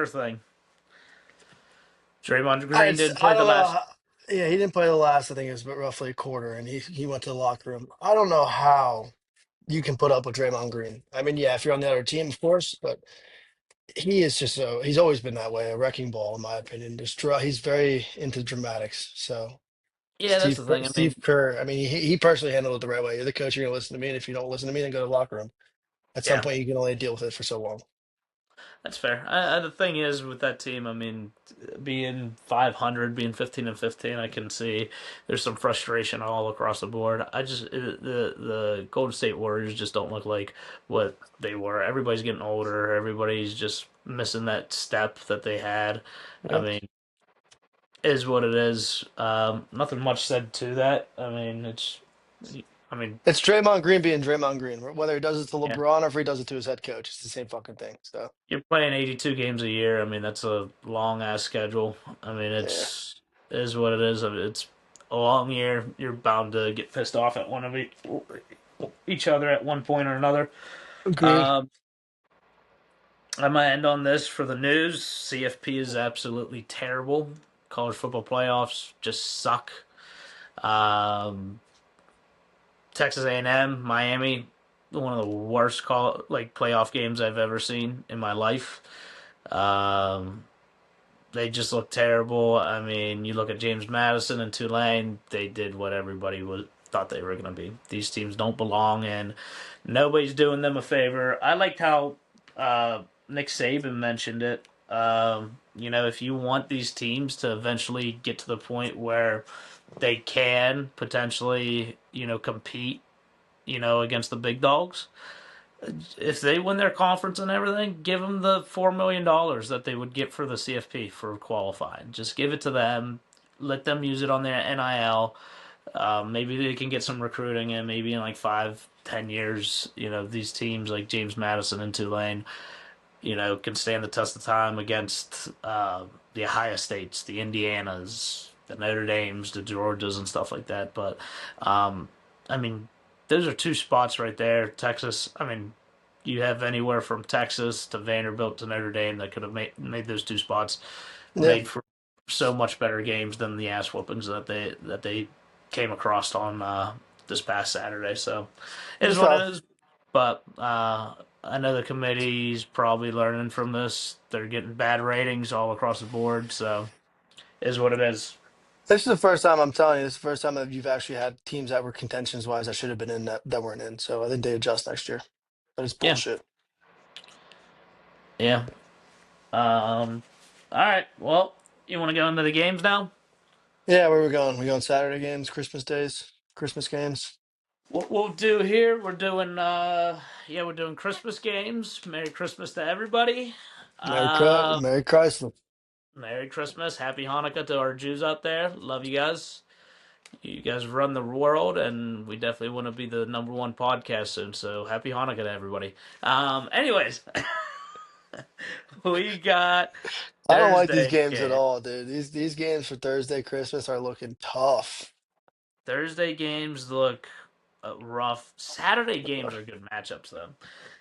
thing? Draymond Green didn't I play the don't know. last. Yeah, he didn't play the last. I think it was roughly a quarter, and he went to the locker room. I don't know how you can put up with Draymond Green. I mean, yeah, if you're on the other team, of course, but he is just so he's always been that way, a wrecking ball in my opinion. He's very into dramatics. So Yeah, that's the thing. I Steve mean, Kerr, I mean, he personally handled it the right way. You're the coach, you're gonna listen to me, and if you don't listen to me, then go to the locker room. At some yeah. point, you can only deal with it for so long. That's fair. The thing is with that team, I mean, being 500, being 15 and 15, I can see there's some frustration all across the board. The Golden State Warriors just don't look like what they were. Everybody's getting older. Everybody's just missing that step that they had. I Yeah. mean, is what it is. Nothing much said to that. I mean, I mean, It's Draymond Green being Draymond Green. Whether he does it to yeah. LeBron or if he does it to his head coach, it's the same fucking thing. So You're playing 82 games a year. I mean, that's a long ass schedule. I mean, yeah, it is what it is. I mean, it's a long year. You're bound to get pissed off at one of each other at one point or another. agreed. Um, I'm gonna end on this for the news. CFP is absolutely terrible. College football playoffs just suck. Um, Texas A&M, Miami, one of the worst playoff games I've ever seen in my life. Um, they just look terrible. I mean, you look at James Madison and Tulane; they did what everybody thought they were going to be. These teams don't belong, and nobody's doing them a favor. I liked how Nick Saban mentioned it. If you want these teams to eventually get to the point where they can potentially, compete, against the big dogs, if they win their conference and everything, give them the $4 million that they would get for the CFP for qualifying. Just give it to them. Let them use it on their NIL. Maybe they can get some recruiting, and maybe in like 5, 10 years, these teams like James Madison and Tulane, can stand the test of time against the Ohio States, the Indianas, the Notre Dames, the Georgias, and stuff like that. But I mean, those are two spots right there. Texas, I mean, you have anywhere from Texas to Vanderbilt to Notre Dame that could have made those two spots Yeah, made for so much better games than the ass whoopings that they came across on this past Saturday. So it is it's what valid. it is. But I know the committee's probably learning from this. They're getting bad ratings all across the board. So it is what it is. This is the first time I'm telling you. This is the first time that you've actually had teams that were contentions wise that should have been in that weren't in. So I think they adjust next year. But it's Yeah. bullshit. Yeah. All right. Well, you want to go into the games now? Yeah, where are we going? We going Saturday games, Christmas days, Christmas games. What we'll do here, we're doing Christmas games. Merry Christmas to everybody. Uh, Merry Chrysler. Merry Christmas, Happy Hanukkah to our Jews out there. Love you guys. You guys run the world, and we definitely want to be the number one podcast soon. So happy Hanukkah to everybody. Anyways, we got I don't like these Thursday games at game. all, dude. These games for Thursday, Christmas are looking tough. Thursday games look rough. Saturday games are good matchups though.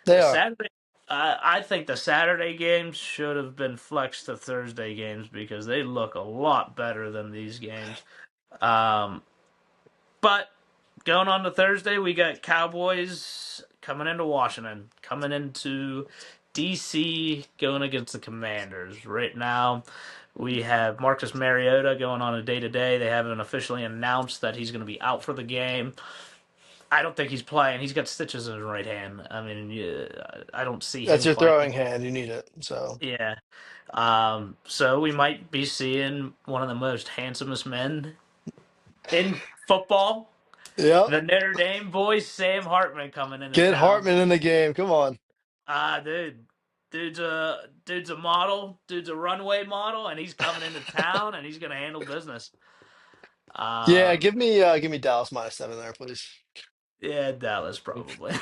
They The are. Saturday, I think the Saturday games should have been flexed to Thursday games because they look a lot better than these games. Um, but going on to Thursday, we got Cowboys coming into Washington, coming into DC, going against the Commanders. Right now, we have Marcus Mariota going on a day to day. They haven't officially announced that he's going to be out for the game. I don't think he's playing. He's got stitches in his right hand. I mean, yeah, I don't see That's him your playing. throwing hand. You need it. So, Yeah. So we might be seeing one of the most handsomest men in football, yep. the Notre Dame boy, Sam Hartman, coming into Get town. Hartman in the game. Come on. Dude, dude's a model, dude's a runway model, and he's coming into town, and he's gonna handle business. Yeah, Um, give me Dallas -7 there, please. yeah, Dallas probably.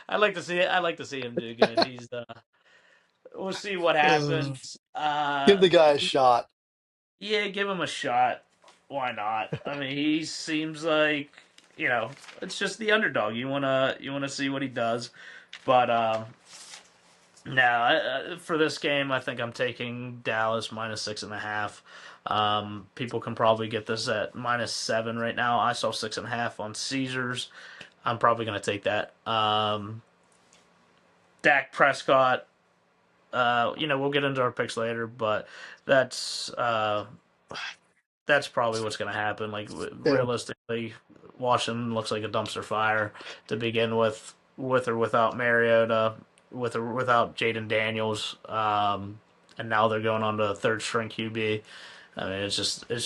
I like to see him do good. We'll see what Uh, happens. give the guy a shot. Yeah, give him a shot. Why not? I mean, he seems like it's just the underdog. You wanna see what he does, but no. For this game, I think I'm taking Dallas -6.5. People can probably get this at -7 right now. I saw 6.5 on Caesars. I'm probably gonna take that. Dak Prescott. we'll get into our picks later, but that's uh, that's probably what's going to happen. Like Yeah. realistically, Washington looks like a dumpster fire to begin with or without Mariota, with or without Jaden Daniels, and now they're going on to third string QB. I mean, it's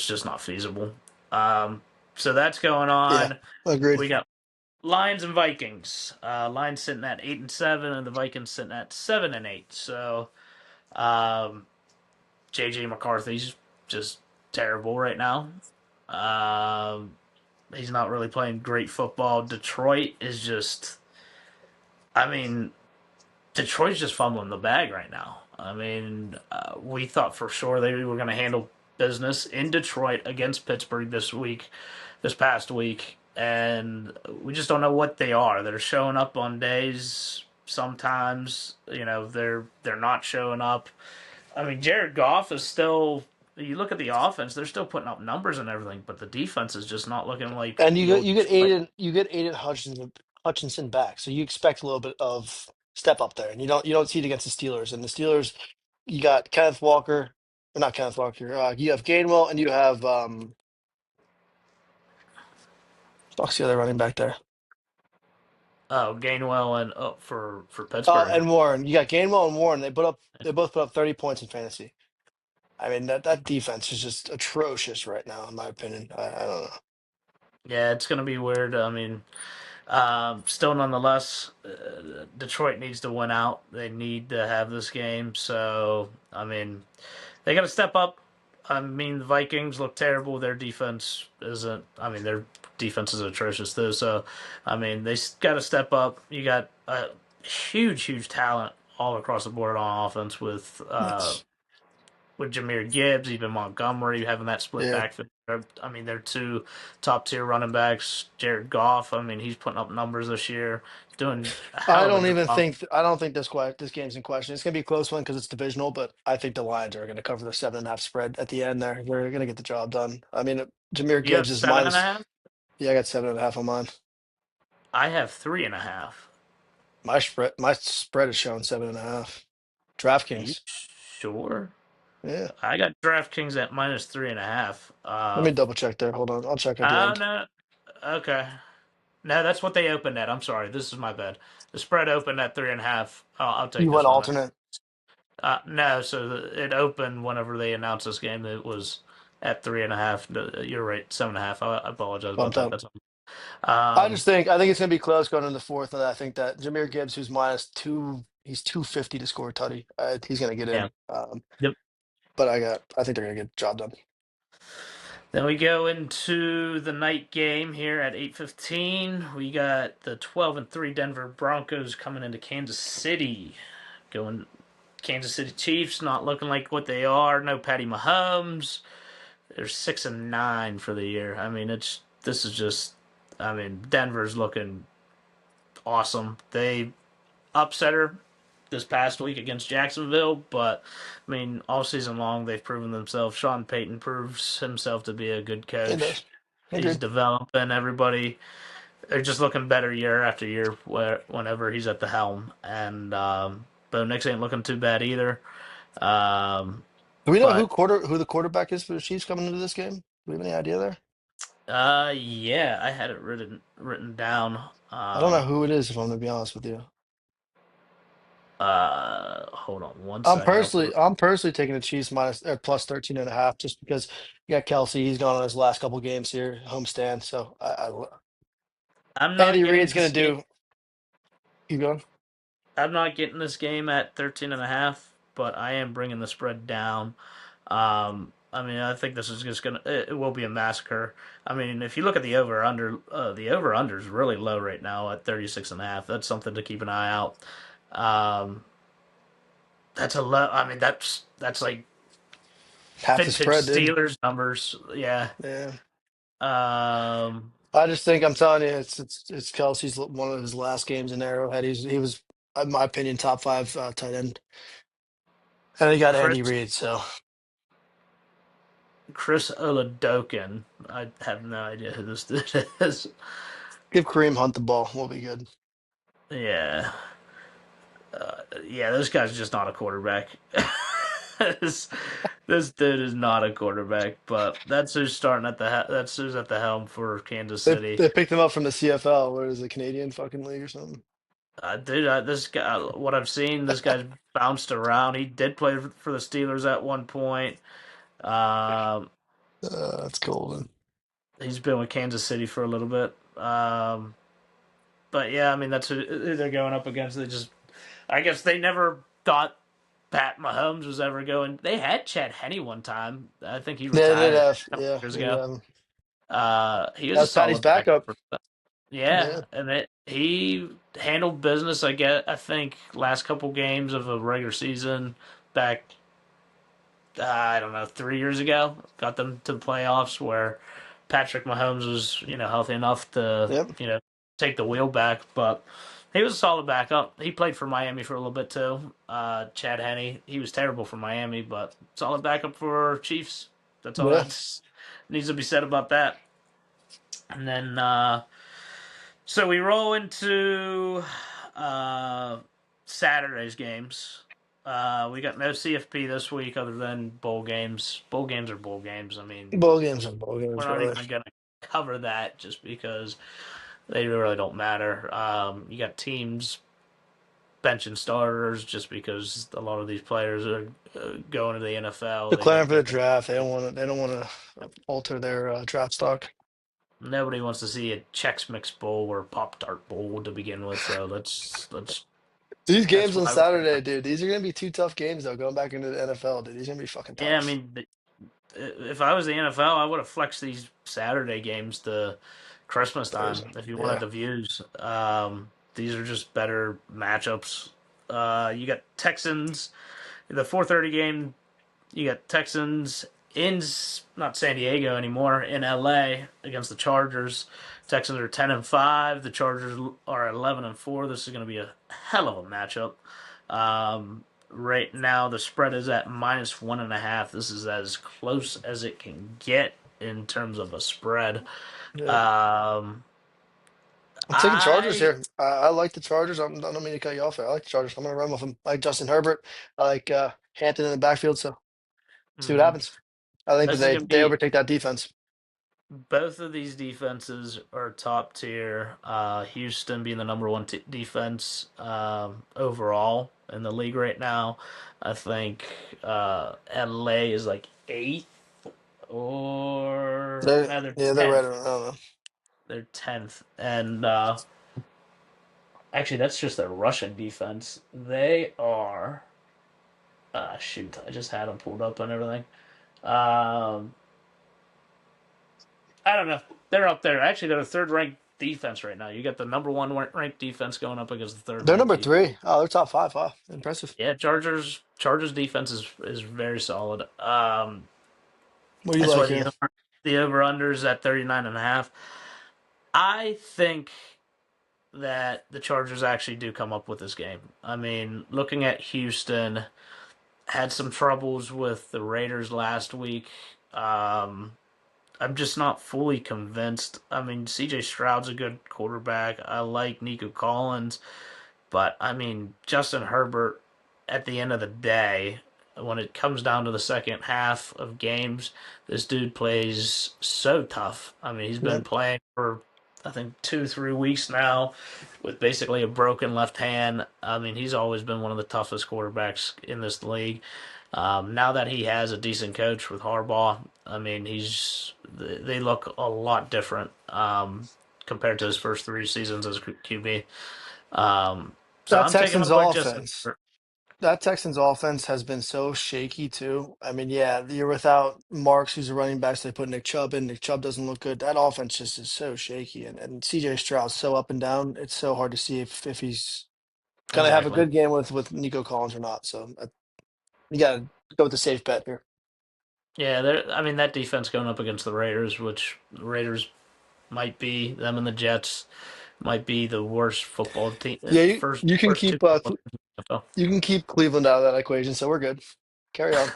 just not feasible. Um, so that's going Yeah. on. Agreed. We got Lions and Vikings. Lions sitting at 8-7, and the Vikings sitting at 7-8. So um, JJ McCarthy's just terrible right now. Um, he's not really playing great football. Detroit is just, I mean, Detroit's just fumbling the bag right now. I mean, we thought for sure they were going to handle business in Detroit against Pittsburgh this past week, and we just don't know what they are. They're showing up on days. Sometimes, they're not showing up. I mean, Jared Goff is still. You look at the offense; they're still putting up numbers and everything, but the defense is just not looking like And the old you get Detroit. Aiden Hutchinson back, so you expect a little bit of step up there, and you don't see it against the Steelers. And the Steelers, you got Kenneth Walker, or not Kenneth Walker. You have Gainwell, and you have fuck's the other running back there, Oh, Gainwell and for Pittsburgh. and Warren. You got Gainwell and Warren. They both put up 30 points in fantasy. I mean that defense is just atrocious right now, in my opinion. I don't know. Yeah, it's gonna be weird. I mean, still, nonetheless, Detroit needs to win out. They need to have this game. So, I mean, they got to step up. I mean, the Vikings look terrible. Their defense isn't. I mean, their defense is atrocious too. So, I mean, they got to step up. You got a huge, huge talent all across the board on offense That's with Jameer Gibbs, even Montgomery having that split yeah. backfield. I mean, they're two top tier running backs. Jared Goff, I mean, he's putting up numbers this year, doing a hell of a job. I don't think this game's in question. It's gonna be a close one because it's divisional, but I think the Lions are gonna cover the 7.5 spread at the end. They're gonna get the job done. I mean, Jameer You Gibbs have is seven and a minus. half. Yeah, I got 7.5 on mine. I have 3.5. My spread is showing 7.5. Are you DraftKings. sure? Yeah. I got DraftKings at minus 3.5. Let me double check there. Hold on. I'll check at the Oh end. no. Okay. No, that's what they opened at. I'm sorry. This is my bad. The spread opened at 3.5. I'll take You this went one. alternate. No, so it opened whenever they announced this game. It was at 3.5. You're right, 7.5. I apologize about Bumped that. up. That's um, I think it's gonna be close going into the fourth, and I think that Jameer Gibbs, who's minus two, he's 250 to score a tutty. He's gonna get yeah. in. Yep. But I think they're gonna get the job done. Then we go into the night game here at 8:15. We got the 12-3 Denver Broncos coming into Kansas City. Going Kansas City Chiefs not looking like what they are. No Patty Mahomes. They're 6-9 for the year. I mean, this is just. I mean, Denver's looking awesome. They upset her this past week against Jacksonville, but I mean, all season long they've proven themselves. Sean Payton proves himself to be a good It coach. does. He's Agreed. developing everybody. They're just looking better year after year whenever he's at the helm. And Bo Nix ain't looking too bad either. Um, Do we know but who the quarterback is for the Chiefs coming into this game? Do we have any idea there? yeah, I had it written down. I don't know who it is, if I'm gonna be honest with you. Hold on one second. I'm personally taking the Chiefs minus plus 13.5 just because you got Kelsey. He's gone on his last couple games here, homestand. So I'm not Andy getting Reid's gonna this game. do. You going? I'm not getting this game at 13.5, but I am bringing the spread down. I mean, I think this is just it will be a massacre. I mean, if you look at the over under is really low right now at 36.5. That's something to keep an eye out. Um, that's a low. I mean, that's like Half the vintage spread, dude. Steelers numbers. Yeah. Yeah. Um, I just think I'm telling you, it's Kelsey's one of his last games in Arrowhead. He was, in my opinion, top five tight end, and he got Andy Chris Reid. So Chris Oladokin. I have no idea who this dude is. give Kareem Hunt the ball. We'll be good. Yeah. Yeah, this guy's just not a quarterback. this, this dude is not a quarterback, but that's who's starting at that's who's at the helm for Kansas City. They picked him up from the CFL, what is it, Canadian fucking league or something? Dude, this guy, what I've seen, this guy's bounced around. He did play for the Steelers at one point. Um, That's golden. he's been with Kansas City for a little bit. But yeah, I mean that's who they're going up against. I guess they never thought Pat Mahomes was ever going. They had Chad Henne one time. I think he Yeah, they did retired have, a couple yeah, years they did ago. have him. He was That a was Patty's solid backup. backup. Yeah, Yeah. and he handled business. I think last couple games of a regular season back. I don't know, 3 years ago, got them to the playoffs where Patrick Mahomes was healthy enough to Yep. take the wheel back, but. He was a solid backup. He played for Miami for a little bit too. Chad Henne. He was terrible for Miami, but solid backup for Chiefs. That's all Yeah. that needs to be said about that. And then, so we roll into Saturday's games. We got no CFP this week other than bowl games. Bowl games are bowl games. I mean, Bowl games are bowl games, we're not brother. even going to cover that just because they really don't matter. You got teams benching starters just because a lot of these players are going to the NFL. Declaring for the draft. They don't want to. They don't want to alter their draft stock. Nobody wants to see a Chex Mix Bowl or Pop Tart Bowl to begin with. So let's. These That's games on why. Saturday, dude. These are gonna be two tough games though. Going back into the NFL, dude. These are gonna be fucking Yeah, I tough. mean, if I was the NFL, I would have flexed these Saturday games to Christmas time Thursday. if you wanted Yeah. the views. These are just better matchups. You got Texans, the 4:30 game. You got Texans in not San Diego anymore, in LA against the Chargers. Texans are 10-5. The Chargers are 11-4. This is going to be a hell of a matchup. Right now, the spread is at -1.5. This is as close as it can get in terms of a spread. Yeah. Um, I'm taking Chargers I here. I like the Chargers. I don't mean to cut you off there. I like the Chargers. I'm gonna run with them. I like Justin Herbert. I like Hampton in the backfield. So see what mhm. happens. I think that This is they going to they be overtake that defense. both of these defenses are top tier. Houston being the number one defense overall in the league right now. I think LA is like eighth, or They no, they're yeah, they're right tenth. around. I don't know. They're 10th, and actually, that's just their Russian defense. They are. Shoot, I just had them pulled up and everything. Um, I don't know. They're up there. Actually, they're the third ranked defense right now. You got the number one ranked defense going up against the third They're ranked number defense. 3. Oh, they're top 5. Wow, impressive. Yeah, Chargers defense is very solid. What do you That's why like here? the over under is at 39.5. I think that the Chargers actually do come up with this game. I mean, looking at Houston, had some troubles with the Raiders last week. I'm just not fully convinced. I mean, CJ Stroud's a good quarterback. I like Nico Collins, but I mean, Justin Herbert, at the end of the day, when it comes down to the second half of games, this dude plays so tough. I mean, he's been Yep. playing for, I think, 2, 3 weeks now with basically a broken left hand. I mean, he's always been one of the toughest quarterbacks in this league. Now that he has a decent coach with Harbaugh, I mean, they look a lot different compared to his first 3 seasons as QB. So That I'm taking Texans a look just. offense. That Texans offense has been so shaky too. I mean, yeah, you're without Marks, who's a running back, so they put Nick Chubb in. Nick Chubb doesn't look good. That offense just is so shaky, and CJ Stroud's so up and down. It's so hard to see if he's gonna have a Exactly. good game with Nico Collins or not. So you gotta go with the safe bet here. Yeah, I mean that defense going up against the Raiders, which the Raiders might be them and the Jets might be the worst football team, Yeah, first you can worst two keep football teams in the NFL. you can keep Cleveland out of that equation, so we're good. Carry on.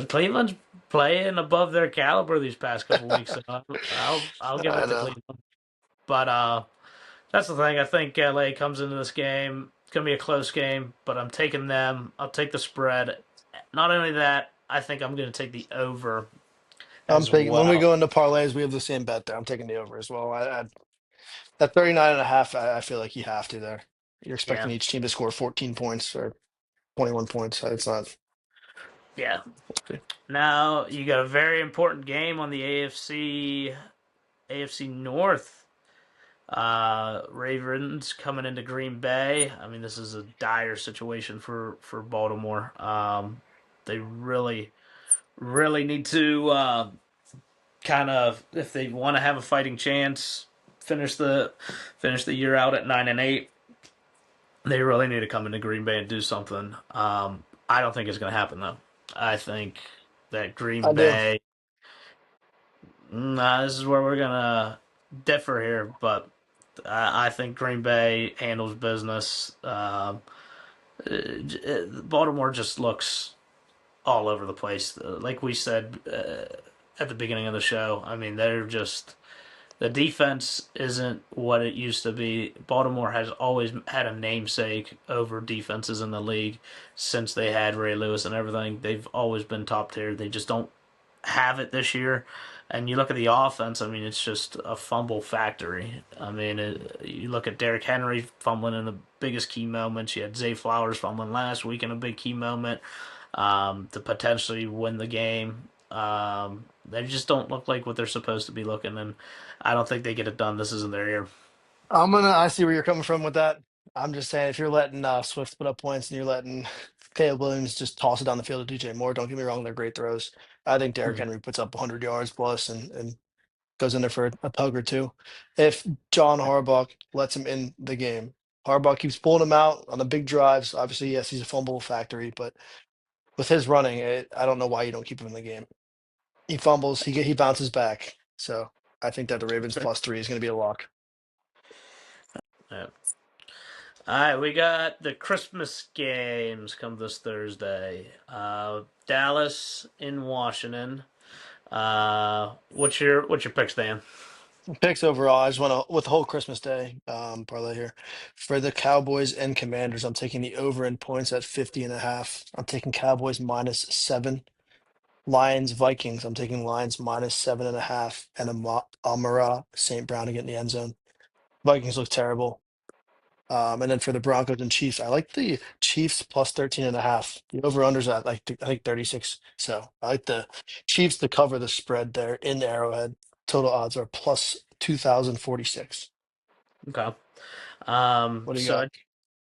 Cleveland's playing above their caliber these past couple weeks, so I'll give I it to know. Cleveland. But that's the thing. I think LA comes into this game. It's going to be a close game, but I'm taking them. I'll take the spread. Not only that, I think I'm going to take the over I'm as taking when we well. go into parlays, we have the same bet there. I'm taking the over as well. At 39.5, I feel like you have to there. You're Yeah, expecting each team to score 14 points or 21 points. It's not. yeah. Now you got a very important game on the AFC North. Ravens coming into Green Bay. I mean, this is a dire situation for Baltimore. They really need to kind of, if they want to have a fighting chance, finish the year out at 9-8. They really need to come into Green Bay and do something. I don't think it's going to happen though. I think that I Green do. Bay. Nah, this is where we're gonna differ here, but I think Green Bay handles business. Baltimore just looks all over the place. Like we said at the beginning of the show, I mean, they're just the defense isn't what it used to be. Baltimore has always had a namesake over defenses in the league since they had Ray Lewis and everything. They've always been top tier. They just don't have it this year. And you look at the offense, I mean, it's just a fumble factory. I mean, you look at Derrick Henry fumbling in the biggest key moments. You had Zay Flowers fumbling last week in a big key moment to potentially win the game. They just don't look like what they're supposed to be looking, and I don't think they get it done. This isn't their year. I see where you're coming from with that. I'm just saying, if you're letting Swift put up points and you're letting Caleb Williams just toss it down the field to DJ Moore, don't get me wrong, they're great throws. I think Derrick Mhm. Henry puts up 100 yards plus and goes in there for a tug or two. If John Harbaugh lets him in the game, Harbaugh keeps pulling him out on the big drives. Obviously, yes, he's a fumble factory, but with his running, I don't know why you don't keep him in the game. He fumbles, he bounces back. So I think that the Ravens +3 is going to be a lock. Yeah. All right, we got the Christmas games come this Thursday. Dallas in Washington. What's your picks, Dan? Picks overall, I just want to, with the whole Christmas Day parlay here, for the Cowboys and Commanders, I'm taking the over in points at 50.5. I'm taking Cowboys -7. Lions, Vikings, I'm taking Lions -7.5. And Amara St. Brown to get in the end zone. Vikings look terrible. And then for the Broncos and Chiefs, I like the Chiefs +13.5. The over-unders at like I think 36. So I like the Chiefs to cover the spread there in Arrowhead. Total odds are +2,046. Okay. What do you So got?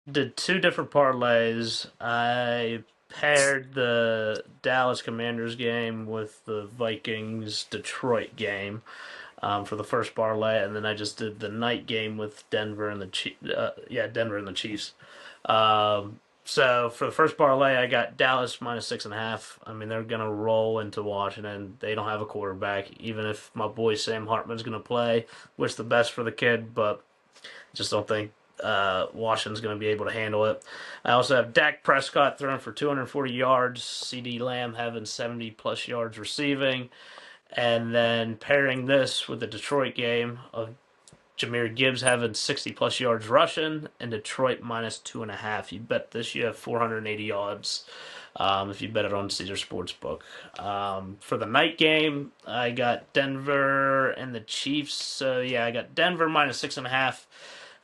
I did two different parlays. I paired the Dallas Commanders game with the Vikings Detroit game for the first parlay, and then I just did the night game with Denver and the Denver and the Chiefs. So for the first parlay, I got Dallas -6.5. I mean, they're gonna roll into Washington. They don't have a quarterback. Even if my boy Sam Hartman's gonna play, wish the best for the kid, but just don't think Washington's going to be able to handle it. I also have Dak Prescott throwing for 240 yards, CD Lamb having 70 plus yards receiving, and then pairing this with the Detroit game of Jahmyr Gibbs having 60 plus yards rushing and Detroit -2.5. You bet this, you have 480 yards. If you bet it on Caesar Sportsbook. For the night game, I got Denver and the Chiefs. So yeah, I got Denver -6.5.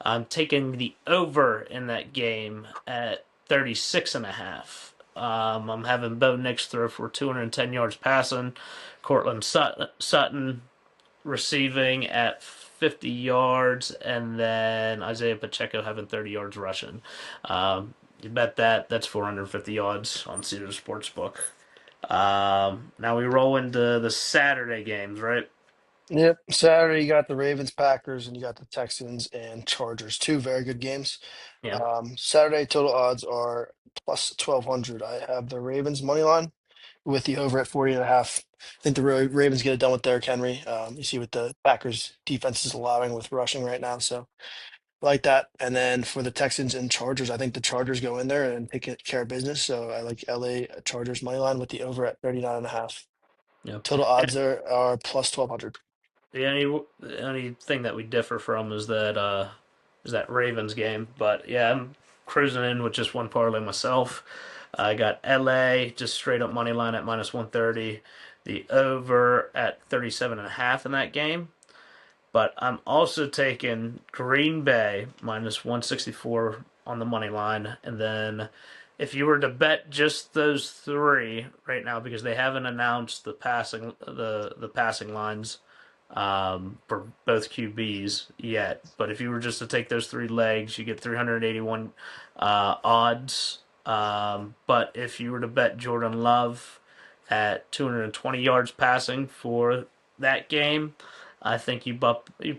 I'm taking the over in that game at 36.5. I'm having Bo Nix throw for 210 yards passing, Cortland Sutton receiving at 50 yards, and then Isaiah Pacheco having 30 yards rushing. You bet that. That's 450 yards on Caesar Sportsbook. Now we roll into the Saturday games, right? Yep. Saturday, you got the Ravens, Packers, and you got the Texans and Chargers. Two very good games. Yeah. Saturday total odds are +1,200. I have the Ravens money line with the over at 40.5. I think the Ravens get it done with Derrick Henry. You see what the Packers defense is allowing with rushing right now. So I like that. And then for the Texans and Chargers, I think the Chargers go in there and take care of business. So I like LA Chargers money line with the over at 39.5. Yeah. Total odds there are +1,200. The only thing that we differ from is that Ravens game. But yeah, cruising in with just one parlay myself. I got LA just straight up money line at minus 130, the over at 37.5 in that game. But I'm also taking Green Bay minus 164 on the money line. And then if you were to bet just those three right now, because they haven't announced the passing lines for both QBs yet. But if you were just to take those three legs, you get 381 odds. But if you were to bet Jordan Love at 220 yards passing for that game, I think you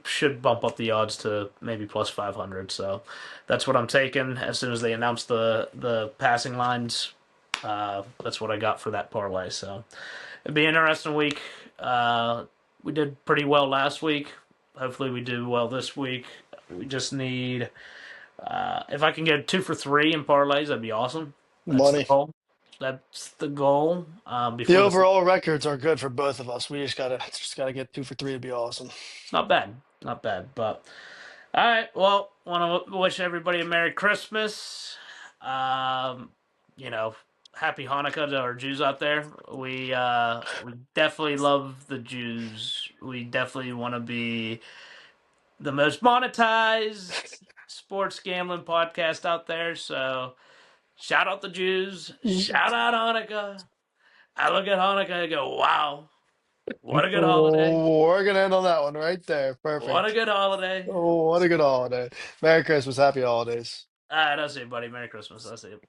should bump up the odds to maybe plus 500. So that's what I'm taking as soon as they announce the passing lines. That's what I got for that parlay. So it'd be an interesting week. We did pretty well last week. Hopefully we do well this week. We just need if I can get 2 for 3 in parlays, that'd be awesome. That's the Money. goal. That's the goal. The Before overall records are good for both of us. We just gotta get 2 for 3 to be awesome. not bad, not bad. But all right, well, want to wish everybody a Merry Christmas. Um, you know, Happy Hanukkah to our Jews out there. We definitely love the Jews. We definitely want to be the most monetized sports gambling podcast out there. So shout out the Jews. Shout out Hanukkah. I look at Hanukkah and go, wow, what a good holiday. Oh, we're gonna end on that one right there. What a Perfect. good holiday. Oh, what a good holiday. Merry Christmas, happy holidays. All right, I'll see you, buddy. Merry Christmas. I'll see you.